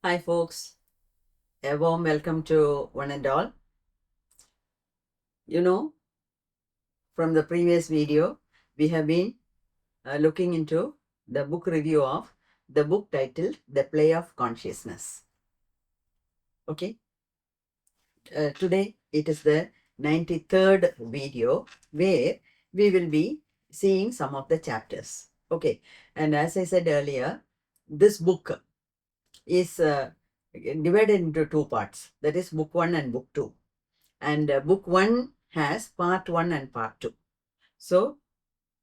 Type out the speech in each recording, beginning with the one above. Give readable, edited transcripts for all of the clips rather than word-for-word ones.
Hi folks, a warm welcome to one and all. You know, from the previous video, we have been looking into the book review of the book titled The Play of Consciousness. Okay, today it is the 93rd video where we will be seeing some of the chapters. Okay, and as I said earlier, this book is divided into two parts, that is book 1 and book 2. And book 1 has part 1 and part 2. So,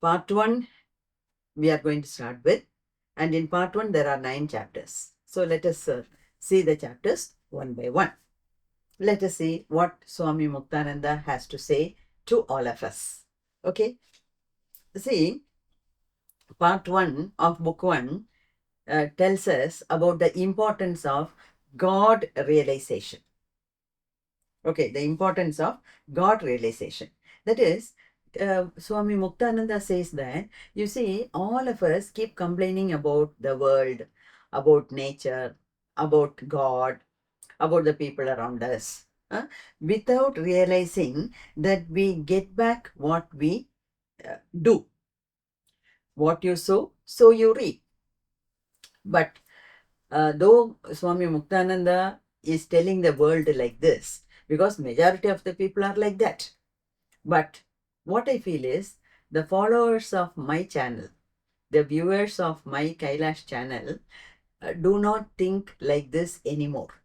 part 1 we are going to start with, and in part 1 there are 9 chapters. So, let us see the chapters one by one. Let us see what Swami Muktananda has to say to all of us. Okay, see, part 1 of book 1 tells us about the importance of God realization. Okay, the importance of God realization. That is, Swami Muktananda says that, you see, all of us keep complaining about the world, about nature, about God, about the people around us, without realizing that we get back what we do. What you sow, so you reap. But though Swami Muktananda is telling the world like this, because majority of the people are like that. But what I feel is, the followers of my channel, the viewers of my Kailash channel, do not think like this anymore.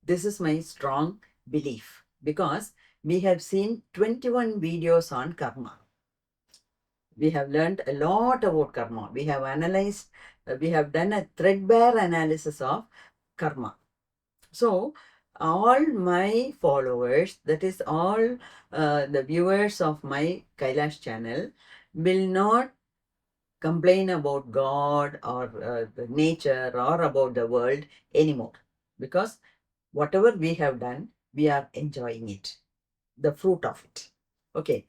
This is my strong belief, because we have seen 21 videos on karma. We have learned a lot about karma. We have analyzed, we have done a threadbare analysis of karma. So, all my followers, that is all the viewers of my Kailash channel, will not complain about God or the nature or about the world anymore. Because whatever we have done, we are enjoying it, the fruit of it. Okay,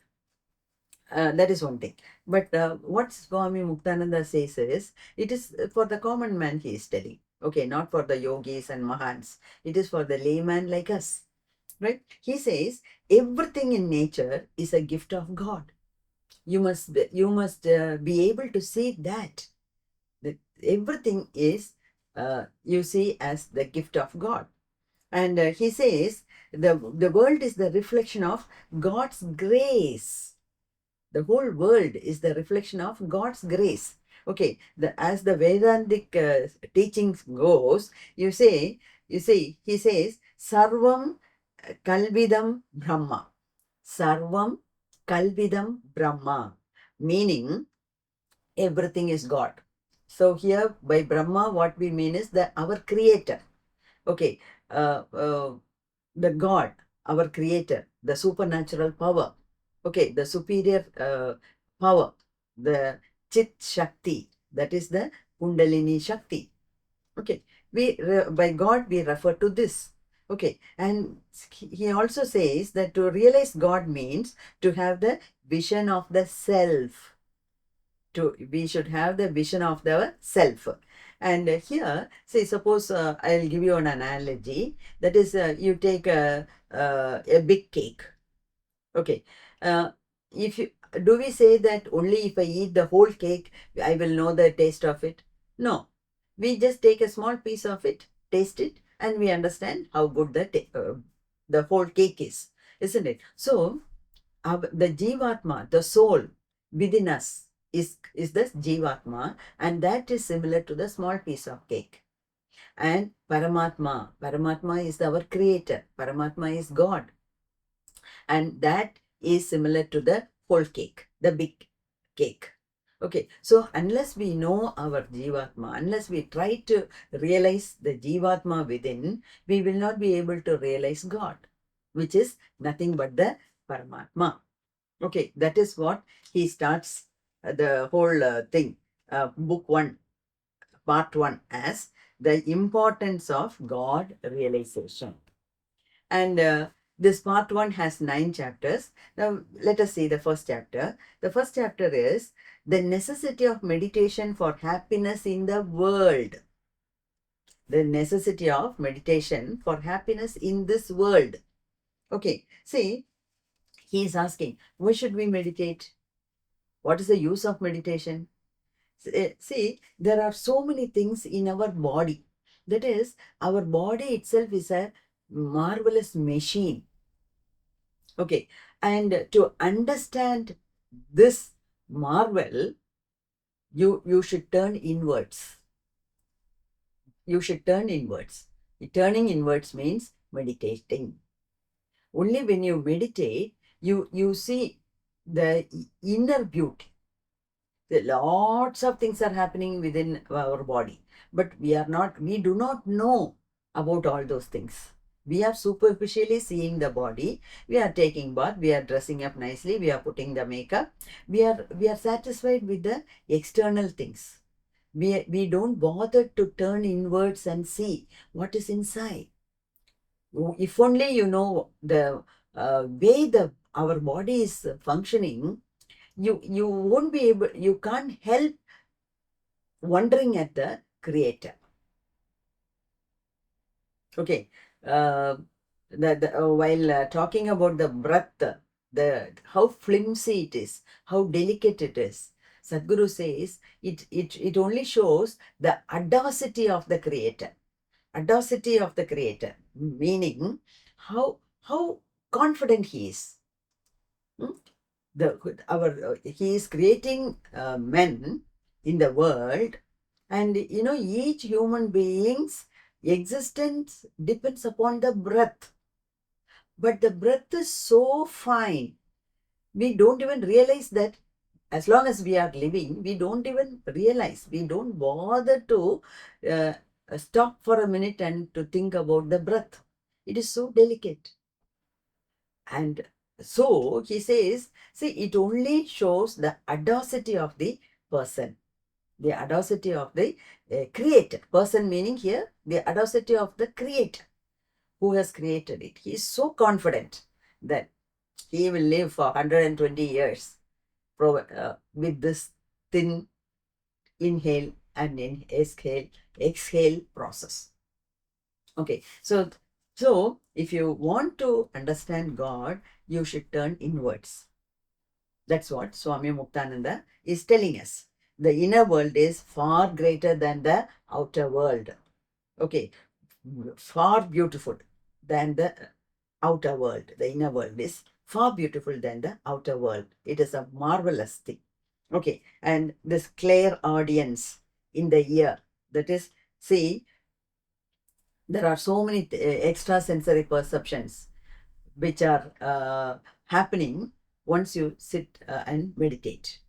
that is one thing. But what Swami Muktananda says is, it is for the common man he is telling. Okay, not for the yogis and mahants. It is for the layman like us. Right? He says, everything in nature is a gift of God. You must be able to see that everything is, you see, as the gift of God. And he says, the world is the reflection of God's grace. The whole world is the reflection of God's grace. Okay, as the Vedantic teachings goes, he says, Sarvam Kalvidam Brahma. Sarvam Kalvidam Brahma. Meaning, everything is God. So here by Brahma, what we mean is that our creator. Okay, the God, our creator, the supernatural power. Okay, the superior power, the CHITSHAKTI, that is the Kundalini Shakti. Okay, by God we refer to this. Okay, and he also says that to realize God means to have the vision of the self. We should have the vision of the self. And here, say, suppose I'll give you an analogy. That is, you take a big cake. Okay, if you do we say that only if I eat the whole cake, I will know the taste of it? No, we just take a small piece of it, taste it, and we understand how good the whole cake is, isn't it? So, the Jivatma, the soul within us, is the Jivatma, and that is similar to the small piece of cake. And Paramatma is our creator. Paramatma is God. And that is similar to the whole cake, the big cake. Okay, so unless we know our Jivatma, unless we try to realize the Jivatma within, we will not be able to realize God, which is nothing but the Paramatma. Okay, that is what he starts the whole thing, book 1, part 1, as the importance of God realization. And this part 1 has 9 chapters. Now, let us see the first chapter. The first chapter is the necessity of meditation for happiness in the world. the necessity of meditation for happiness in this world. Okay, see, he is asking, why should we meditate? What is the use of meditation? See, there are so many things in our body. That is, our body itself is a marvelous machine. Okay, and to understand this marvel, you should turn inwards. You should turn inwards. Turning inwards means meditating. Only when you meditate, you see the inner beauty. Lots of things are happening within our body, but we do not know about all those things. We are superficially seeing the body. We are taking bath, we are dressing up nicely, we are putting the makeup. We are satisfied with the external things. We don't bother to turn inwards and see what is inside. If only you know the way our body is functioning, you won't be able, you can't help wondering at the creator. Okay, while talking about the breath, the how flimsy it is, how delicate it is, Sadhguru says it only shows the audacity of the creator. Audacity of the creator, meaning how confident he is. He is creating men in the world, and each human being's existence depends upon the breath. But the breath is so fine, we don't even realize that. As long as we are living, we don't even realize, we don't bother to uh, stop for a minute and to think about the breath. It is so delicate. And so he says, see, it only shows the audacity of the person, the audacity of the creator. Person meaning here the audacity of the creator who has created it. He is so confident that he will live for 120 years with this thin inhale and exhale process. Okay, so if you want to understand God, you should turn inwards. That's what Swami Muktananda is telling us. The inner world is far greater than the outer world. Okay, far beautiful than the outer world. The inner world is far beautiful than the outer world. It is a marvelous thing. Okay, and this clear audience in the ear, that is, see, there are so many extrasensory perceptions which are happening once you sit and meditate.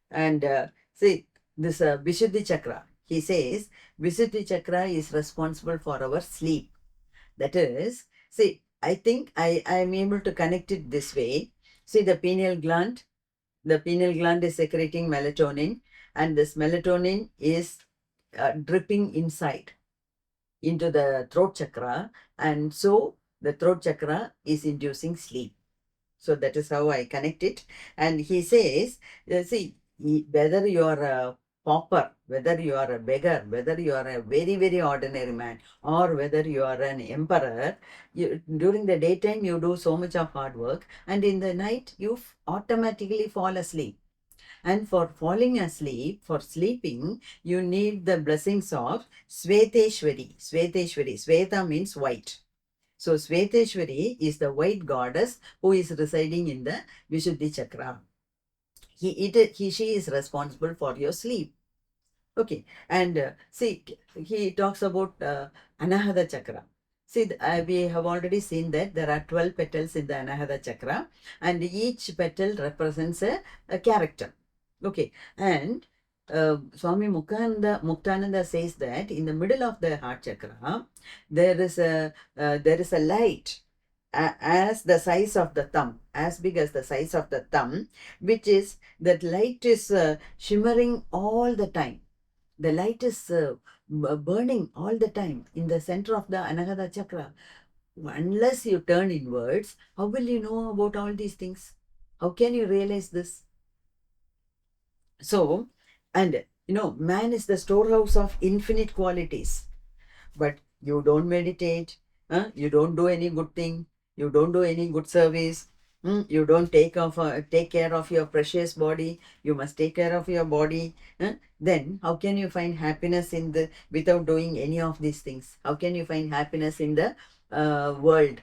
And see, this Vishuddhi Chakra, he says, Vishuddhi Chakra is responsible for our sleep. That is, see, I think I am able to connect it this way. See, the pineal gland is secreting melatonin, and this melatonin is dripping inside into the throat chakra, and so the throat chakra is inducing sleep. So that is how I connect it. And he says, see, whether you are a pauper, whether you are a beggar, whether you are a very, very ordinary man, or whether you are an emperor, during the daytime you do so much of hard work, and in the night you automatically fall asleep. And for falling asleep, for sleeping, you need the blessings of Sveteshwari. Sveta means white. So Sveteshwari is the white goddess who is residing in the Vishuddhi Chakra. She is responsible for your sleep. Okay, and see, he talks about Anahata Chakra. See, we have already seen that there are 12 petals in the Anahata Chakra, and each petal represents a character. Okay, and Swami Muktananda says that in the middle of the heart chakra, there is a light as the size of the thumb, as big as the size of the thumb, which is, that light is shimmering all the time. The light is burning all the time in the center of the Anahata Chakra. Unless you turn inwards, how will you know about all these things? How can you realize this? So, and man is the storehouse of infinite qualities. but you don't meditate, you don't do any good thing, you don't do any good service, you don't take care of your precious body. You must take care of your body. Then how can you find happiness in the without doing any of these things? How can you find happiness in the world?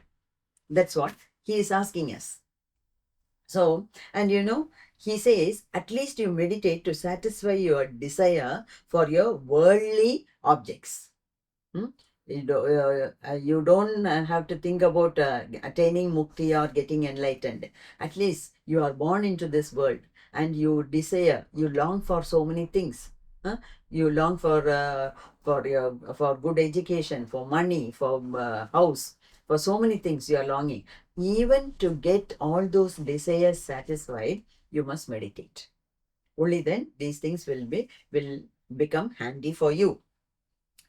That's what he is asking us. So, and he says, at least you meditate to satisfy your desire for your worldly objects. You don't have to think about attaining mukti or getting enlightened. At least you are born into this world and you desire, you long for so many things. You long for good education, for money, for house, for so many things you are longing. Even to get all those desires satisfied, you must meditate. Only then these things will become handy for you.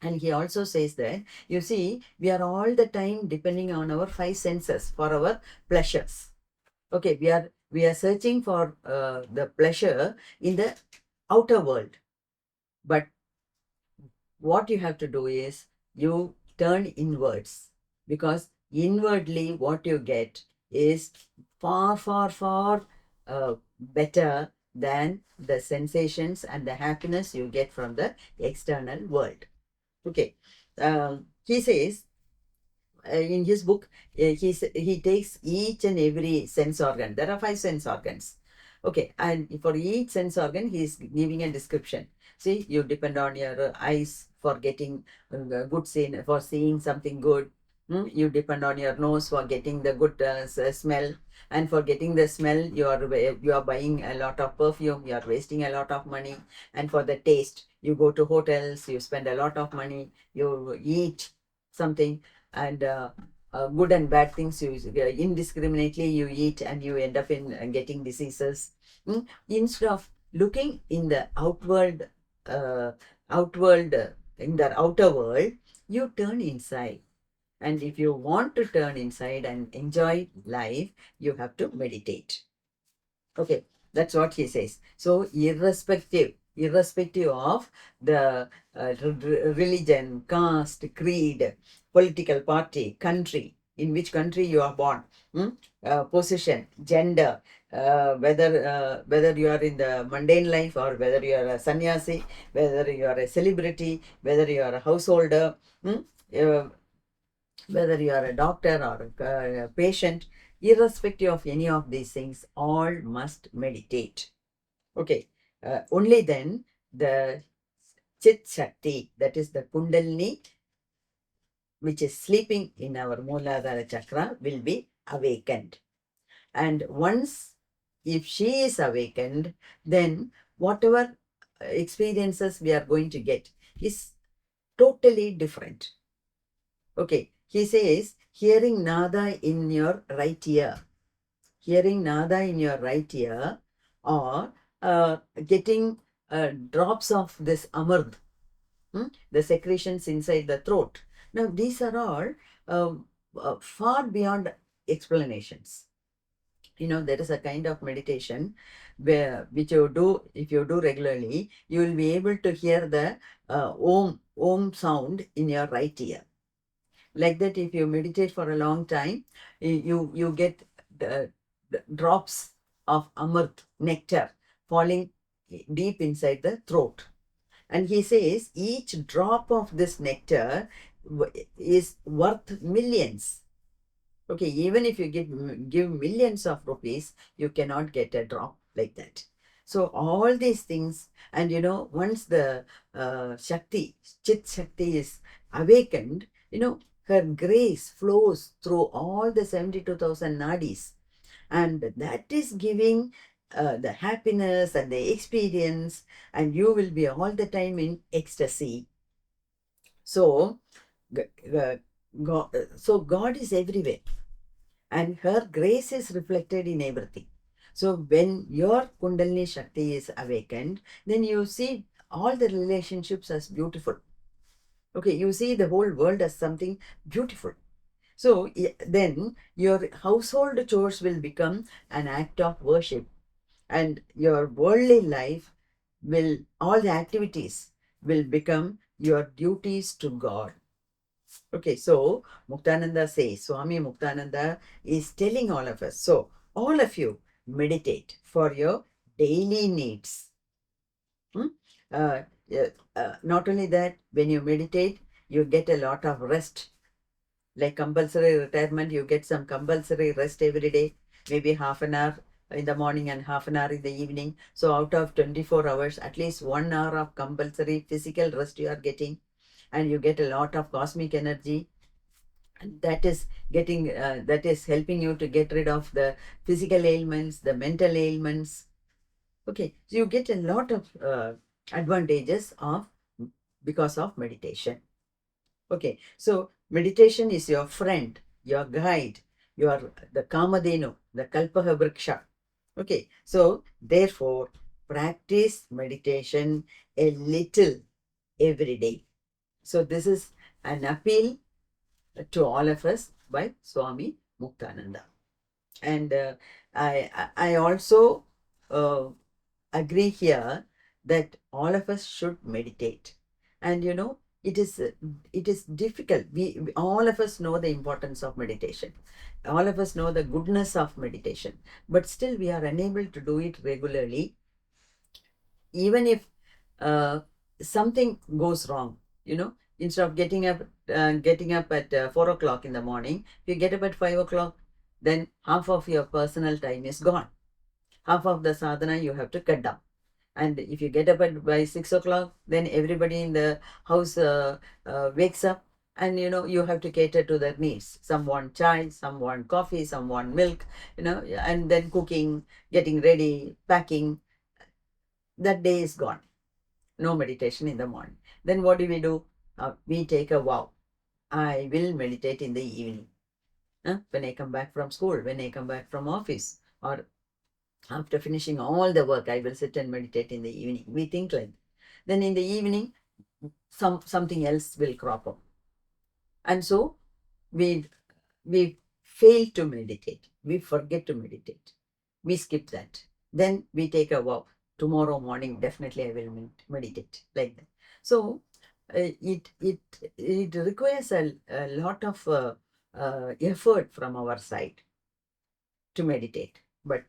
And he also says that, you see, we are all the time depending on our five senses for our pleasures. Okay, we are searching for the pleasure in the outer world. But what you have to do is you turn inwards, because inwardly what you get is far, far, far better than the sensations and the happiness you get from the external world. Okay, he says in his book, he takes each and every sense organ. There are 5 sense organs. Okay, and for each sense organ, he is giving a description. See, you depend on your eyes for getting good scene, for seeing something good. You depend on your nose for getting the good smell, and for getting the smell, you are buying a lot of perfume. You are wasting a lot of money, and for the taste, you go to hotels. You spend a lot of money. You eat something, and good and bad things you indiscriminately you eat, and you end up in getting diseases. Instead of looking in the outward in the outer world, you turn inside. And if you want to turn inside and enjoy life, you have to meditate. Okay, that's what he says. So irrespective of the religion, caste, creed, political party, country, in which country you are born, position, gender, whether you are in the mundane life, or whether you are a sannyasi, whether you are a celebrity, whether you are a householder, uh, whether you are a doctor or a patient, irrespective of any of these things, all must meditate. Okay, only then the CHITSHAKTI, that is the Kundalini, which is sleeping in our Mooladhara chakra, will be awakened. And once, if she is awakened, then whatever experiences we are going to get is totally different. Okay, he says, hearing nada in your right ear, hearing nada in your right ear, or getting drops of this amard, the secretions inside the throat. Now, these are all far beyond explanations. There is a kind of meditation which you do, if you do regularly, you will be able to hear the om sound in your right ear. Like that, if you meditate for a long time, you get the drops of amrit, nectar, falling deep inside the throat. And he says each drop of this nectar is worth millions. Okay, even if you give millions of rupees, you cannot get a drop like that. So all these things, and once the Shakti, Chit Shakti is awakened, her grace flows through all the 72,000 nadis, and that is giving the happiness and the experience, and you will be all the time in ecstasy. So, God is everywhere, and her grace is reflected in everything. So when your Kundalini Shakti is awakened, then you see all the relationships as beautiful. Okay, you see the whole world as something beautiful. So then your household chores will become an act of worship, and your worldly life all the activities will become your duties to God. Okay, so Muktananda says, Swami Muktananda is telling all of us, so all of you meditate for your daily needs. Hmm? Uh, Not only that, when you meditate, you get a lot of rest. Like compulsory retirement, you get some compulsory rest every day, maybe half an hour in the morning and half an hour in the evening. So out of 24 hours, at least 1 hour of compulsory physical rest you are getting, and you get a lot of cosmic energy. And that is that is helping you to get rid of the physical ailments, the mental ailments. Okay, so you get a lot of advantages of because of meditation. Okay, so meditation is your friend, your guide, your the Kamadhenu, the Kalpaha Vriksha. Okay, so therefore practice meditation a little every day. So this is an appeal to all of us by Swami Muktananda. And I also uh, agree here that all of us should meditate. And it is difficult. We all of us know the importance of meditation. All of us know the goodness of meditation, but still we are unable to do it regularly. Even if uh, something goes wrong, instead of getting up at 4 o'clock in the morning, if you get up at 5 o'clock, then half of your personal time is gone. Half of the sadhana you have to cut down. And if you get up by 6 o'clock, then everybody in the house wakes up, and you have to cater to their needs. Some want chai, some want coffee, some want milk, and then cooking, getting ready, packing. That day is gone. No meditation in the morning. Then what do? We take a vow. I will meditate in the evening. When I come back from school, when I come back from office, or after finishing all the work, I will sit and meditate in the evening. We think like that. Then in the evening, something else will crop up. And so we we fail to meditate. We forget to meditate. We skip that. Then we take a vow. Tomorrow morning, definitely I will meditate, like that. So it requires a lot of effort from our side to meditate. But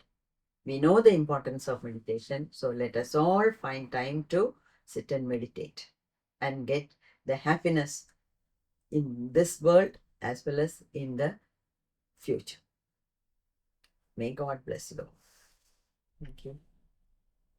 we know the importance of meditation. So let us all find time to sit and meditate and get the happiness in this world as well as in the future. May God bless you all. Thank you.